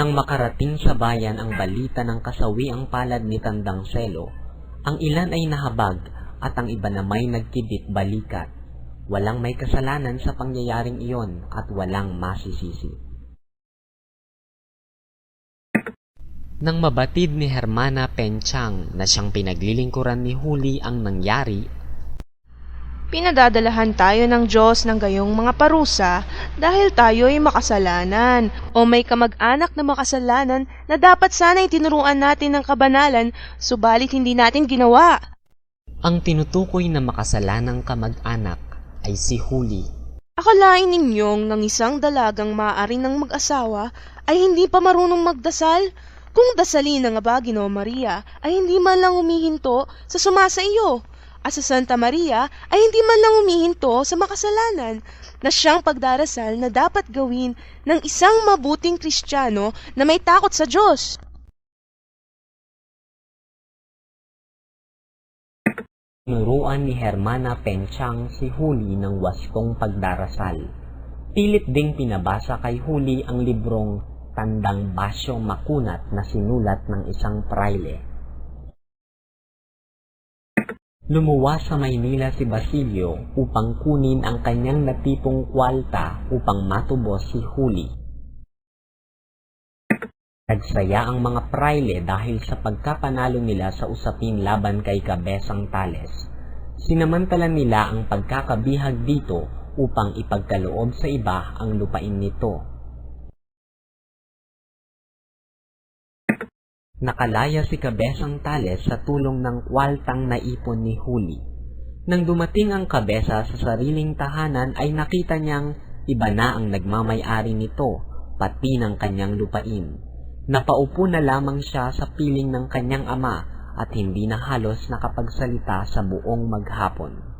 Nang makarating sa bayan ang balita ng kasawiang palad ni Tandang Selo, ang ilan ay nahabag at ang iba na may nagkibit balikat. Walang may kasalanan sa pangyayaring iyon at walang masisisi. Nang mabatid ni Hermana Penchang na siyang pinaglilingkuran ni Huli ang nangyari, pinadadalahan tayo ng Diyos ng gayong mga parusa dahil tayo ay makasalanan o may kamag-anak na makasalanan na dapat sana'y tinuruan natin ng kabanalan subalit hindi natin ginawa. Ang tinutukoy na makasalanang kamag-anak ay si Huli. Akalain ninyong ng isang dalagang maaari ng mag-asawa ay hindi pa marunong magdasal? Kung dasalin na nga ba, Ginoo Maria, ay hindi man lang humihinto sa sumasa iyo. At sa Santa Maria ay hindi man lang humihinto sa makasalanan na siyang pagdarasal na dapat gawin ng isang mabuting Kristiyano na may takot sa Diyos. Tinuruan ni Hermana Penchang si Huli ng wastong pagdarasal. Pilit ding pinabasa kay Huli ang librong Tandang Basyo Makunat na sinulat ng isang praile. Lumuwas sa Maynila si Basilio upang kunin ang kanyang natipong kwalta upang matubos si Huli. Nagsaya ang mga praile dahil sa pagkapanalo nila sa usapin laban kay Cabezang Tales. Sinamantala nila ang pagkakabihag dito upang ipagkaloob sa iba ang lupain nito. Nakalaya si Cabezang Tales sa tulong ng kwaltang naipon ni Huli. Nang dumating ang Cabeza sa sariling tahanan ay nakita niyang iba na ang nagmamay-ari nito, pati ng kanyang lupain. Napaupo na lamang siya sa piling ng kanyang ama at hindi na halos nakapagsalita sa buong maghapon.